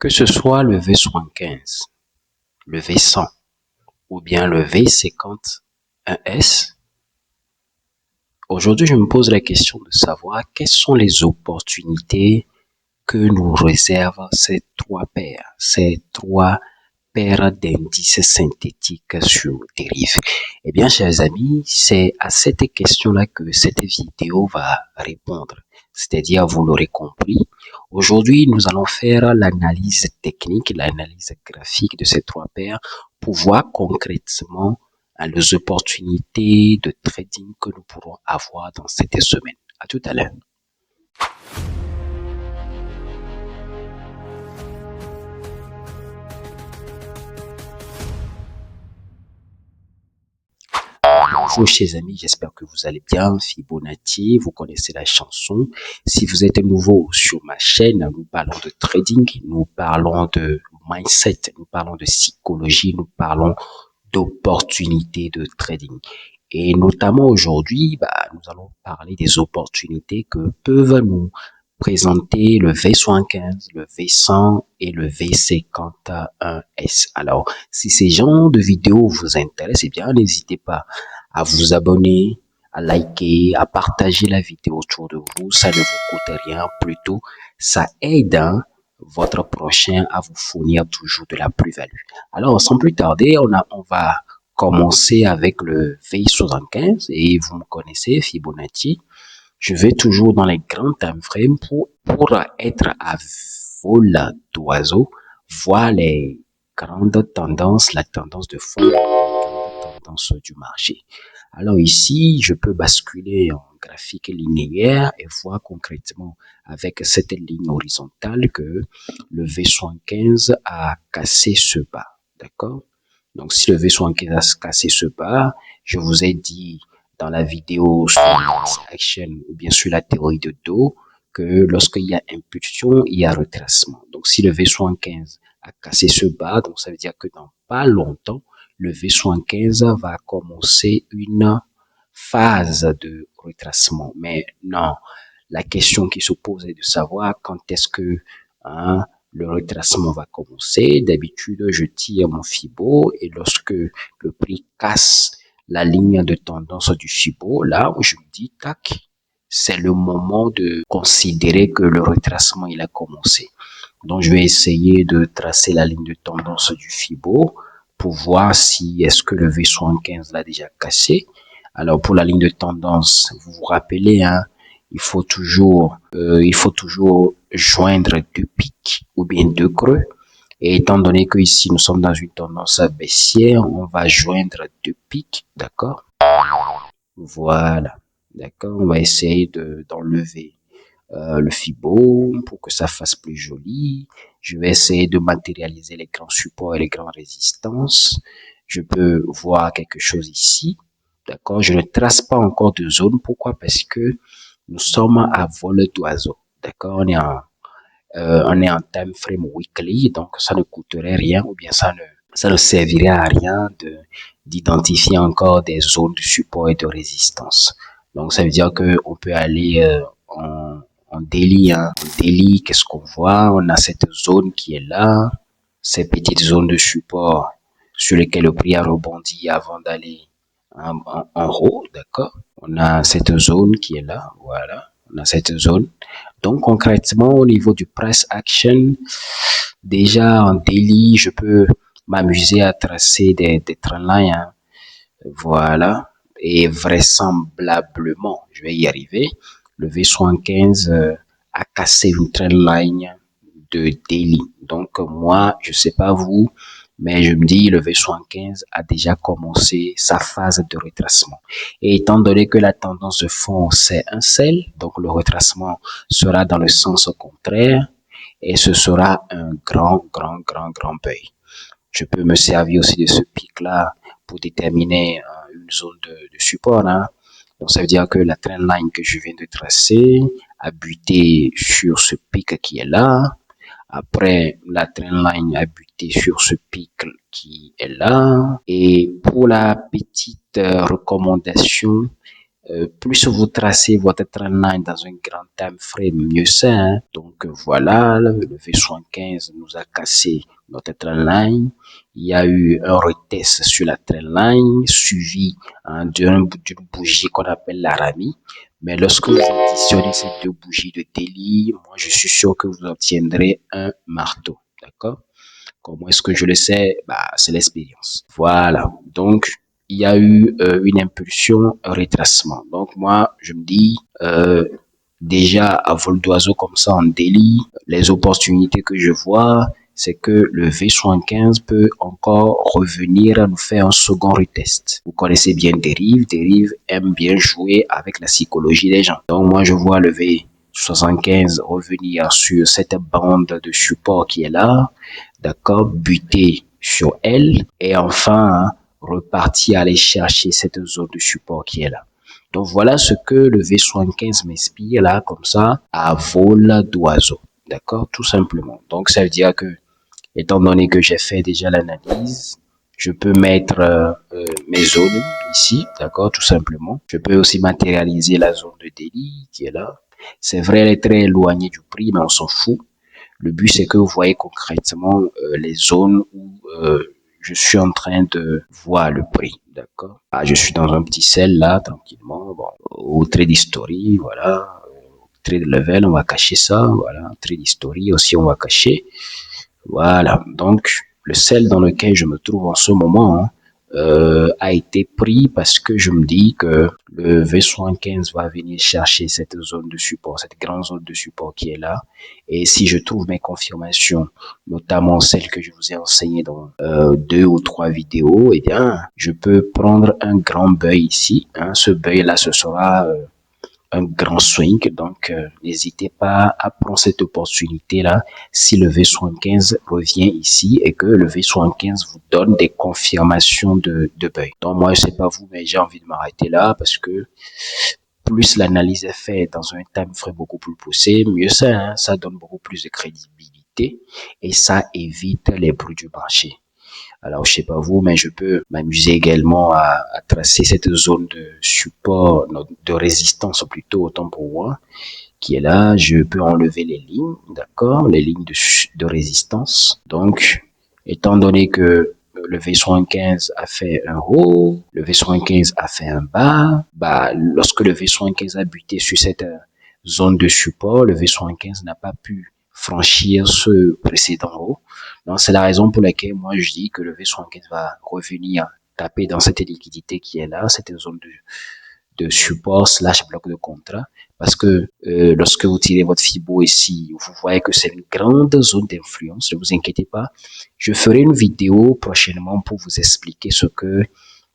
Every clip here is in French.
Que ce soit le V75, le V100 ou bien le V51S, aujourd'hui je me pose la question de savoir quelles sont les opportunités que nous réservent ces trois paires d'indices synthétiques sur dérive. Eh bien, chers amis, c'est à cette question-là que cette vidéo va répondre. C'est-à-dire, vous l'aurez compris, aujourd'hui, nous allons faire l'analyse technique, l'analyse graphique de ces trois paires pour voir concrètement les opportunités de trading que nous pourrons avoir dans cette semaine. À tout à l'heure. Bonjour chers amis, j'espère que vous allez bien. Fibonacci, vous connaissez la chanson. Si vous êtes nouveau sur ma chaîne, nous parlons de trading, nous parlons de mindset, nous parlons de psychologie, nous parlons d'opportunités de trading. Et notamment aujourd'hui, nous allons parler des opportunités que peuvent nous présenter le V75, le V100 et le V51S. Alors, si ces genres de vidéos vous intéressent, eh bien, n'hésitez pas à vous abonner, à liker, à partager la vidéo autour de vous. Ça ne vous coûte rien, plutôt ça aide votre prochain à vous fournir toujours de la plus-value. Alors, sans plus tarder, on va commencer avec le V75 et vous me connaissez, Fibonacci. Je vais toujours dans les grands time frames pour être à vol d'oiseau, voir les grandes tendances, la tendance de fond, les grandes tendances du marché. Alors ici, je peux basculer en graphique linéaire et voir concrètement avec cette ligne horizontale que le V75 a cassé ce bas. D'accord? Donc si le V75 a cassé ce bas, je vous ai dit dans la vidéo sur price action ou bien sur la théorie de dos que lorsqu'il y a impulsion, il y a retracement. Donc si le V75 a cassé ce bas, donc ça veut dire que dans pas longtemps, le V75 va commencer une phase de retracement. Mais non, la question qui se pose est de savoir quand est-ce que le retracement va commencer. D'habitude, je tire mon Fibo et lorsque le prix casse la ligne de tendance du Fibo, là où je me dis, tac, c'est le moment de considérer que le retracement, il a commencé. Donc, je vais essayer de tracer la ligne de tendance du Fibo pour voir si est-ce que le V75 l'a déjà cassé. Alors, pour la ligne de tendance, vous vous rappelez, il faut toujours joindre deux pics ou bien deux creux. Et étant donné que ici nous sommes dans une tendance baissière, on va joindre deux pics, d'accord? Voilà, d'accord. On va essayer d'enlever le Fibo pour que ça fasse plus joli. Je vais essayer de matérialiser les grands supports et les grandes résistances. Je peux voir quelque chose ici, d'accord. Je ne trace pas encore de zone. Pourquoi? Parce que nous sommes à vol d'oiseau, d'accord. On est en time frame weekly, donc ça ne coûterait rien ou bien ça ne servirait à rien d'identifier encore des zones de support et de résistance. Donc ça veut dire que on peut aller en daily, En daily, qu'est-ce qu'on voit? On a cette zone qui est là, ces petites zones de support sur lesquelles le prix a rebondi avant d'aller en haut, d'accord? On a cette zone qui est là, voilà. On a cette zone. Donc, concrètement, au niveau du price action, déjà en daily, je peux m'amuser à tracer des trendlines. Voilà. Et vraisemblablement, je vais y arriver. Le V75 a cassé une trendline de daily. Donc, moi, je sais pas vous, mais je me dis le V75 a déjà commencé sa phase de retracement. Et étant donné que la tendance de fond, c'est un sell, donc le retracement sera dans le sens contraire et ce sera un grand buy. Je peux me servir aussi de ce pic-là pour déterminer une zone de support. Donc, ça veut dire que la trendline que je viens de tracer a buté sur ce pic qui est là. Après, la trendline a buté sur ce pic qui est là. Et pour la petite recommandation, plus vous tracez votre trendline dans un grand time frame, mieux c'est, hein. Donc voilà, le V75 nous a cassé notre trendline. Il y a eu un retest sur la trendline, suivi hein, d'une bougie qu'on appelle l'Arami. Mais lorsque vous additionnez ces deux bougies de daily, moi je suis sûr que vous obtiendrez un marteau. D'accord? Comment est-ce que je le sais? Bah, c'est l'expérience. Voilà. Donc, il y a eu une impulsion, un retracement. Donc, moi, je me dis, déjà, à vol d'oiseau comme ça en délit, les opportunités que je vois, c'est que le V75 peut encore revenir à nous faire un second retest. Vous connaissez bien Derive. Derive aime bien jouer avec la psychologie des gens. Donc, moi, je vois le V75 revenir sur cette bande de support qui est là, d'accord, buter sur elle et enfin repartir aller chercher cette zone de support qui est là. Donc voilà ce que le V75 m'inspire là comme ça à vol d'oiseau, d'accord, tout simplement. Donc ça veut dire que étant donné que j'ai fait déjà l'analyse, je peux mettre mes zones ici, d'accord, tout simplement. Je peux aussi matérialiser la zone de délit qui est là. C'est vrai, elle est très éloignée du prix, mais on s'en fout. Le but, c'est que vous voyez concrètement les zones où je suis en train de voir le prix, d'accord? Ah, je suis dans un petit sel là, tranquillement. Bon, au trade history, voilà. Au trade level, on va cacher ça, voilà. Trade history aussi, on va cacher. Voilà. Donc, le sel dans lequel je me trouve en ce moment, hein, a été pris parce que je me dis que le V75 va venir chercher cette zone de support, cette grande zone de support qui est là. Et si je trouve mes confirmations, notamment celles que je vous ai enseignées dans deux ou trois vidéos, eh bien, je peux prendre un grand buy ici. Hein. Ce buy-là, ce sera un grand swing. Donc, n'hésitez pas à prendre cette opportunité-là si le V75 revient ici et que le V75 vous donne des confirmations de buy. Donc, moi, je sais pas vous, mais j'ai envie de m'arrêter là parce que plus l'analyse est faite dans un time frame beaucoup plus poussé, mieux c'est, hein, ça donne beaucoup plus de crédibilité et ça évite les bruits du marché. Alors, je sais pas vous, mais je peux m'amuser également à tracer cette zone de support, de résistance plutôt, autant pour moi, qui est là. Je peux enlever les lignes, d'accord, les lignes de résistance. Donc, étant donné que le V75 a fait un haut, le V75 a fait un bas, bah, lorsque le V75 a buté sur cette zone de support, le V75 n'a pas pu franchir ce précédent haut. Donc, c'est la raison pour laquelle moi je dis que le V75 va revenir taper dans cette liquidité qui est là, cette zone de support slash bloc de contrat. Parce que lorsque vous tirez votre Fibo ici, vous voyez que c'est une grande zone d'influence. Ne vous inquiétez pas. Je ferai une vidéo prochainement pour vous expliquer ce que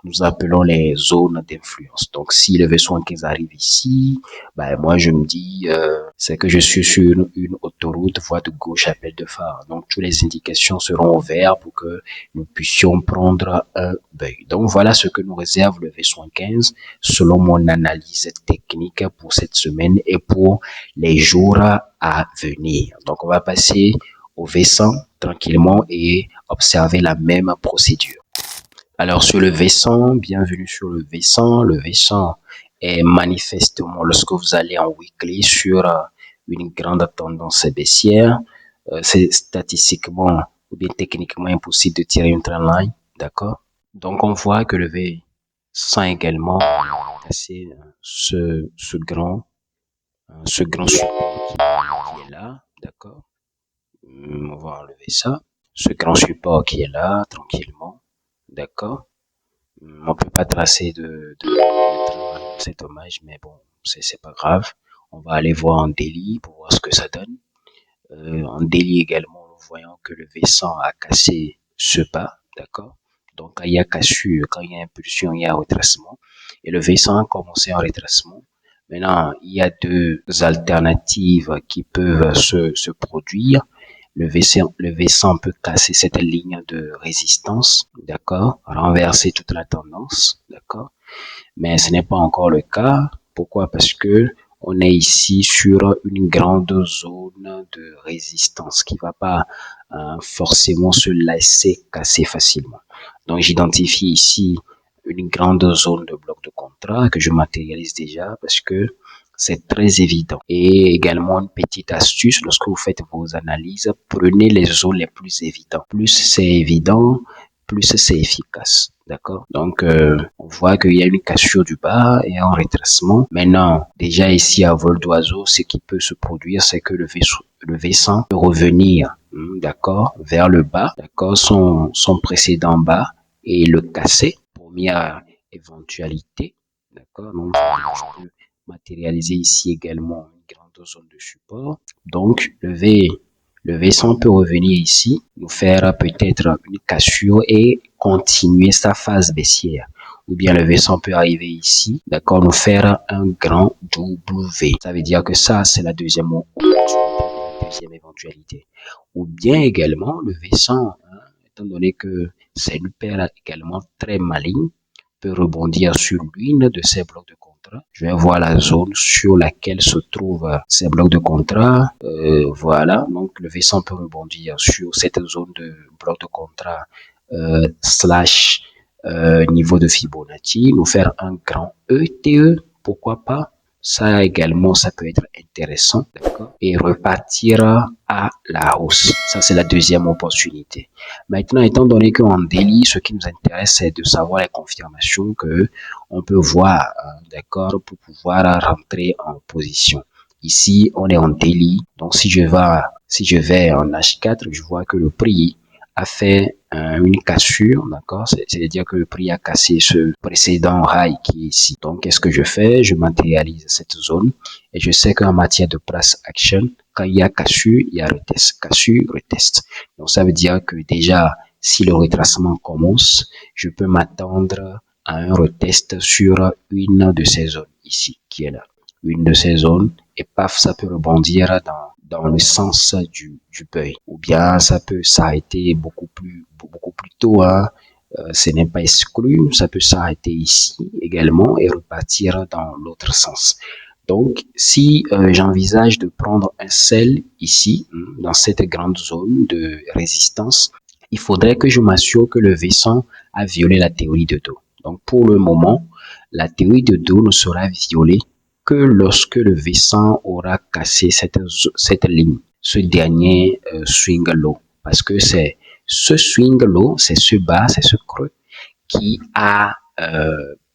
nous appelons les zones d'influence. Donc, si le V75 arrive ici, ben, moi, je me dis, c'est que je suis sur une autoroute, voie de gauche, appel de phare. Donc, toutes les indications seront au vert pour que nous puissions prendre un buy. Donc, voilà ce que nous réserve le V75 selon mon analyse technique pour cette semaine et pour les jours à venir. Donc, on va passer au V100 tranquillement et observer la même procédure. Alors sur le V100, bienvenue sur le V100. Le V100 est manifestement, lorsque vous allez en weekly sur une grande tendance baissière, c'est statistiquement ou bien techniquement impossible de tirer une trendline, d'accord? Donc on voit que le V100 également a cassé ce grand support qui est là, d'accord? On va enlever ça. Ce grand support qui est là, tranquillement, d'accord? On peut pas tracer c'est dommage, mais bon, c'est pas grave. On va aller voir en daily pour voir ce que ça donne. En daily également, nous voyons que le V100 a cassé ce bas, d'accord? Donc, quand il y a cassure, quand il y a impulsion, il y a retracement. Et le V100 a commencé en retracement. Maintenant, il y a deux alternatives qui peuvent se produire. Le V100 peut casser cette ligne de résistance, d'accord, renverser toute la tendance, d'accord, mais ce n'est pas encore le cas. Pourquoi? Parce que on est ici sur une grande zone de résistance qui va pas forcément se laisser casser facilement. Donc j'identifie ici une grande zone de bloc de contrat que je matérialise déjà parce que c'est très évident. Et également une petite astuce, lorsque vous faites vos analyses, prenez les zones les plus évidentes. Plus c'est évident, plus c'est efficace. D'accord? Donc, on voit qu'il y a une cassure du bas et un redressement. Maintenant, déjà ici à vol d'oiseau, ce qui peut se produire, c'est que le V100 peut revenir, d'accord, vers le bas, d'accord, son précédent bas et le casser. Première éventualité, d'accord? Donc, je peux matérialiser ici également une grande zone de support. Donc, le V100 peut revenir ici, nous faire peut-être une cassure et continuer sa phase baissière. Ou bien le V100 peut arriver ici, d'accord, nous faire un grand W. Ça veut dire que ça, c'est la deuxième éventualité. Ou bien également le V100, hein, étant donné que c'est une paire également très maligne, peut rebondir sur l'une de ces blocs de contrat. Je vais voir la zone sur laquelle se trouvent ces blocs de contrat. Voilà, donc le V100 peut rebondir sur cette zone de bloc de contrat slash niveau de Fibonacci, nous faire un grand ETE, pourquoi pas. Ça également, ça peut être intéressant, d'accord? Et repartir à la hausse. Ça, c'est la deuxième opportunité. Maintenant, étant donné qu'en daily, ce qui nous intéresse, c'est de savoir les confirmations que on peut voir, d'accord, pour pouvoir rentrer en position. Ici, on est en daily. Donc, si je vais en H4, je vois que le prix a fait une cassure, d'accord? C'est-à-dire que le prix a cassé ce précédent high qui est ici. Donc, qu'est-ce que je fais? Je matérialise cette zone et je sais qu'en matière de price action, quand il y a cassure, il y a retest. Cassure, retest. Donc, ça veut dire que déjà, si le retracement commence, je peux m'attendre à un retest sur une de ces zones ici, qui est là. Une de ces zones et paf, ça peut rebondir dans le sens du buy. Ou bien ça peut s'arrêter beaucoup plus tôt, hein. Ce n'est pas exclu, ça peut s'arrêter ici également et repartir dans l'autre sens. Donc, si j'envisage de prendre un sell ici, dans cette grande zone de résistance, il faudrait que je m'assure que le V100 a violé la théorie de dos. Donc, pour le moment, la théorie de dos ne sera violée que lorsque le V100 aura cassé cette ligne, ce dernier swing low. Parce que c'est ce swing low, c'est ce bas, c'est ce creux qui a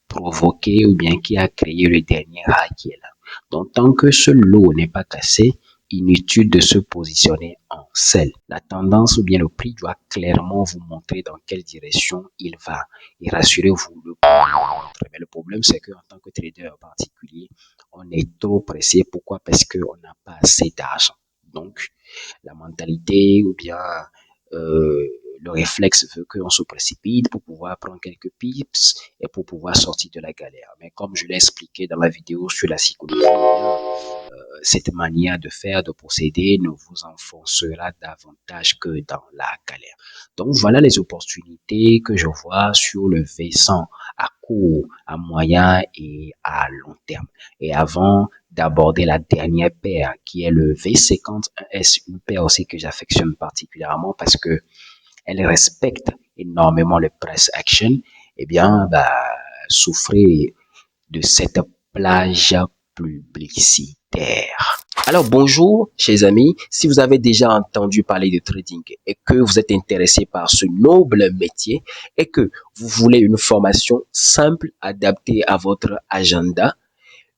provoqué ou bien qui a créé le dernier high qui est là. Donc, tant que ce low n'est pas cassé, inutile de se positionner en sell. La tendance ou bien le prix doit clairement vous montrer dans quelle direction il va. Et rassurez-vous, le prix montre. Mais le problème, c'est qu'en tant que trader en particulier, on est trop pressé. Pourquoi? Parce qu'on n'a pas assez d'argent. Donc, la mentalité ou bien le réflexe veut qu'on se précipite pour pouvoir prendre quelques pips et pour pouvoir sortir de la galère. Mais comme je l'ai expliqué dans la vidéo sur la psychologie, cette manière de faire, de procéder ne vous enfoncera davantage que dans la galère. Donc voilà les opportunités que je vois sur le V100 à court, à moyen et à long terme. Et avant d'aborder la dernière paire qui est le V51S, une paire aussi que j'affectionne particulièrement parce que elle respecte énormément le price action, eh bien, souffrez de cette plage publicitaire. Alors bonjour chers amis, si vous avez déjà entendu parler de trading et que vous êtes intéressé par ce noble métier et que vous voulez une formation simple adaptée à votre agenda,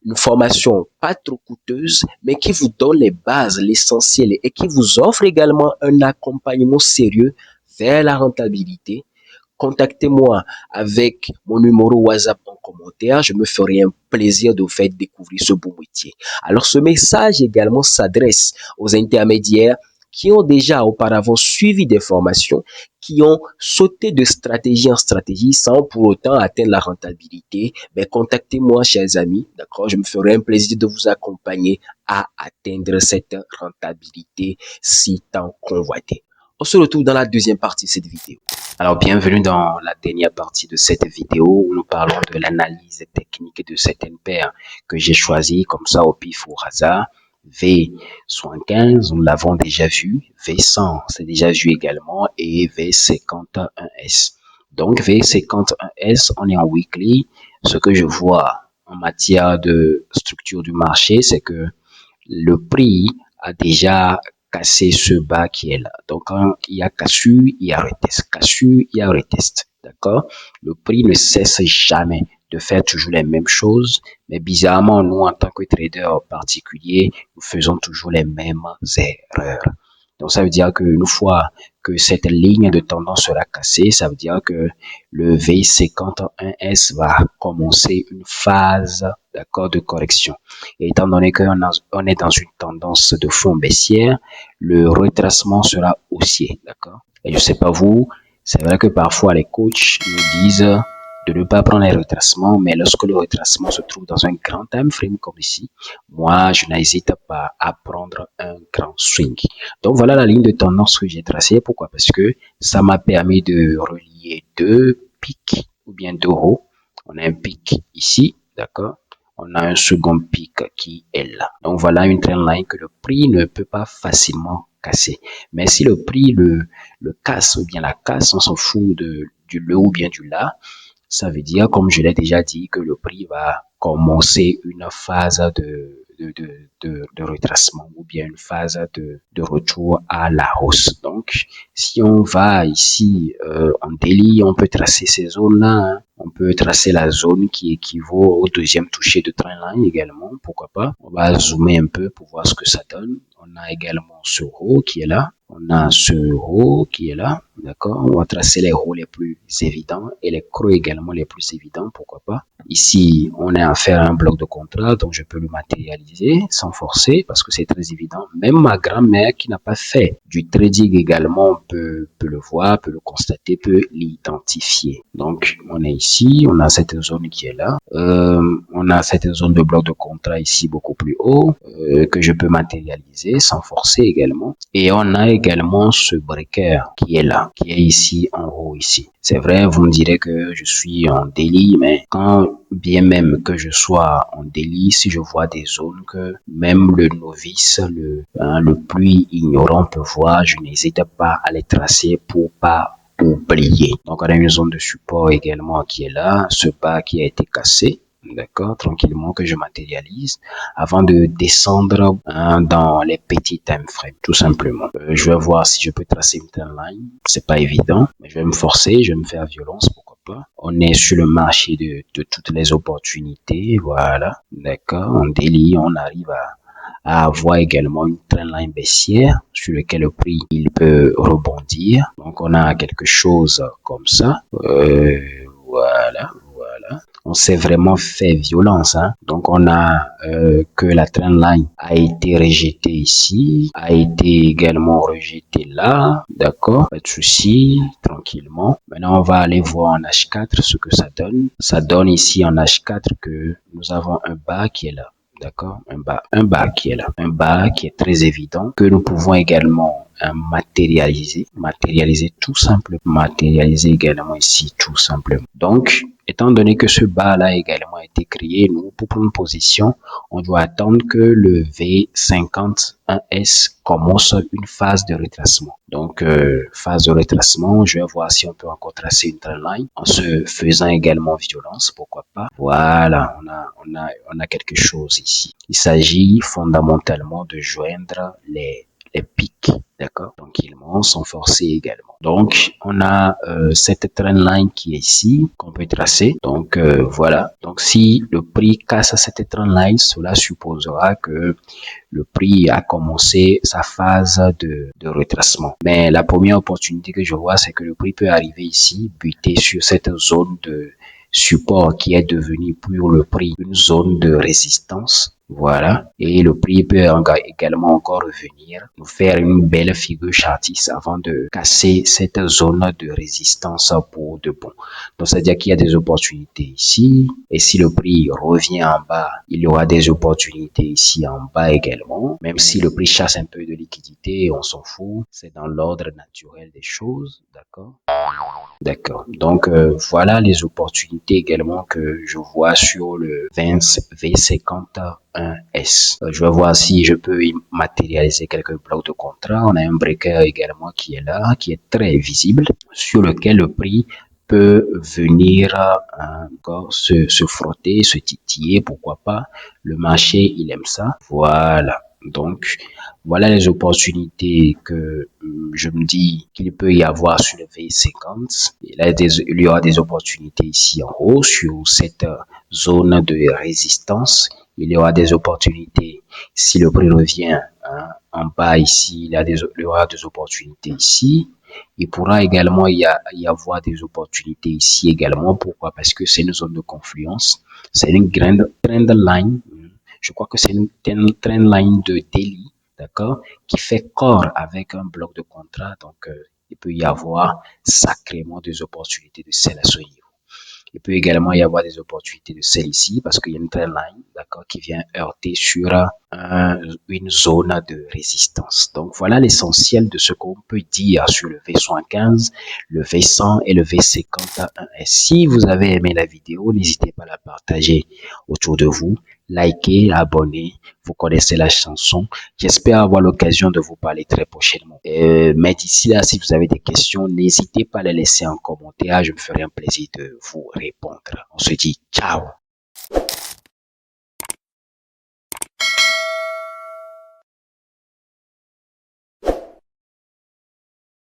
une formation pas trop coûteuse mais qui vous donne les bases, l'essentiel et qui vous offre également un accompagnement sérieux vers la rentabilité, contactez-moi avec mon numéro WhatsApp en commentaire. Je me ferai un plaisir de vous faire découvrir ce beau métier. Alors, ce message également s'adresse aux intermédiaires qui ont déjà auparavant suivi des formations, qui ont sauté de stratégie en stratégie sans pour autant atteindre la rentabilité. Mais contactez-moi, chers amis, d'accord? Je me ferai un plaisir de vous accompagner à atteindre cette rentabilité si tant convoitée. On se retrouve dans la deuxième partie de cette vidéo. Alors, bienvenue dans la dernière partie de cette vidéo où nous parlons de l'analyse technique de certaines paires que j'ai choisies comme ça au pif ou au hasard. V75, nous l'avons déjà vu. V100, c'est déjà vu également. Et V51S. Donc, V51S, on est en weekly. Ce que je vois en matière de structure du marché, c'est que le prix a déjà cassé ce bas qui est là. Donc, quand il y a cassure, il y a retest. Cassure, il y a retest. D'accord? Le prix ne cesse jamais de faire toujours les mêmes choses. Mais bizarrement, nous, en tant que traders particuliers, nous faisons toujours les mêmes erreurs. Donc, ça veut dire qu'une fois que cette ligne de tendance sera cassée, ça veut dire que le V51S va commencer une phase, d'accord, de correction. Et étant donné qu'on est dans une tendance de fond baissière, le retracement sera haussier, d'accord? Et je sais pas vous, c'est vrai que parfois les coachs nous disent de ne pas prendre les retracements, mais lorsque le retracement se trouve dans un grand time frame comme ici, moi, je n'hésite pas à prendre un grand swing. Donc voilà la ligne de tendance que j'ai tracée. Pourquoi? Parce que ça m'a permis de relier deux pics ou bien deux hauts. On a un pic ici, d'accord? On a un second pic qui est là. Donc voilà une trendline que le prix ne peut pas facilement casser. Mais si le prix le casse ou bien la casse, on s'en fout du le ou bien du là. Ça veut dire, comme je l'ai déjà dit, que le prix va commencer une phase de retracement ou bien une phase de retour à la hausse. Donc, si on va ici en daily, on peut tracer ces zones-là. Hein. On peut tracer la zone qui équivaut au deuxième toucher de trendline également, pourquoi pas. On va zoomer un peu pour voir ce que ça donne. On a également ce haut qui est là. On a ce haut qui est là, d'accord? On va tracer les hauts les plus évidents et les creux également les plus évidents, pourquoi pas. Ici, on est à faire un bloc de contrat, donc je peux le matérialiser sans forcer parce que c'est très évident. Même ma grand-mère qui n'a pas fait du trading également peut le voir, peut le constater, peut l'identifier. Donc, on est ici, on a cette zone qui est là. On a cette zone de bloc de contrat ici beaucoup plus haut que je peux matérialiser sans forcer également. Et on a également ce breaker qui est là, qui est ici en haut ici. C'est vrai, vous me direz que je suis en daily, mais quand bien même que je sois en daily, si je vois des zones que même le novice, le plus ignorant peut voir, je n'hésite pas à les tracer pour pas oublier. Donc on a une zone de support également qui est là, ce bas qui a été cassé. D'accord, tranquillement que je matérialise avant de descendre dans les petits time frames, tout simplement. Je vais voir si je peux tracer une trendline. C'est pas évident, mais je vais me forcer, je vais me faire violence, pourquoi pas. On est sur le marché de toutes les opportunités, voilà. D'accord, en daily, on arrive à avoir également une trendline baissière sur lequel le prix il peut rebondir. Donc on a quelque chose comme ça. Voilà. On s'est vraiment fait violence. Hein. Donc on a que la trendline a été rejetée ici, a été également rejetée là. D'accord, pas de souci, tranquillement. Maintenant on va aller voir en H4 ce que ça donne. Ça donne ici en H4 que nous avons un bas qui est là. D'accord, un bas qui est là, un bas qui est très évident que nous pouvons également matérialiser tout simplement, matérialiser également ici tout simplement. Donc, étant donné que ce bas-là a également été créé, nous, pour prendre position, on doit attendre que le V51S commence une phase de retracement. Donc, phase de retracement, je vais voir si on peut encore tracer une trendline en se faisant également violence, pourquoi pas. Voilà, on a quelque chose ici. Il s'agit fondamentalement de joindre les pics, d'accord, tranquillement, sans forcer également. Donc, on a cette trendline qui est ici, qu'on peut tracer. Donc, voilà. Donc, si le prix casse cette trendline, cela supposera que le prix a commencé sa phase de retracement. Mais la première opportunité que je vois, c'est que le prix peut arriver ici, buter sur cette zone de support qui est devenu pour le prix une zone de résistance. Voilà. Et le prix peut également encore revenir, nous faire une belle figure chartiste avant de casser cette zone de résistance pour de bon. Donc, c'est-à-dire qu'il y a des opportunités ici. Et si le prix revient en bas, il y aura des opportunités ici en bas également. Même si le prix chasse un peu de liquidité, on s'en fout. C'est dans l'ordre naturel des choses. D'accord? D'accord. Donc, voilà les opportunités également que je vois sur le V51S. Je vais voir si je peux y matérialiser quelques blocs de contrat. On a un breaker également qui est là, qui est très visible, sur lequel le prix peut venir encore se frotter, se titiller, pourquoi pas. Le marché, il aime ça. Voilà. Donc, voilà les opportunités que je me dis qu'il peut y avoir sur le V50. Il y aura des opportunités ici en haut sur cette zone de résistance. Il y aura des opportunités si le prix revient en bas ici. Il y aura des opportunités ici. Il pourra également y avoir des opportunités ici également. Pourquoi? Parce que c'est une zone de confluence. C'est une grande trend line. Je crois que c'est une trend line de daily, d'accord, qui fait corps avec un bloc de contrat. Donc, il peut y avoir sacrément des opportunités de sell à ce niveau. Il peut également y avoir des opportunités de sell ici parce qu'il y a une trend line, d'accord, qui vient heurter sur une zone de résistance. Donc, voilà l'essentiel de ce qu'on peut dire sur le V75, le V100 et le V51. Et si vous avez aimé la vidéo, n'hésitez pas à la partager autour de vous. Likez, abonnez, vous connaissez la chanson. J'espère avoir l'occasion de vous parler très prochainement. Mais d'ici là, si vous avez des questions, n'hésitez pas à les laisser en commentaire. Je me ferai un plaisir de vous répondre. On se dit ciao.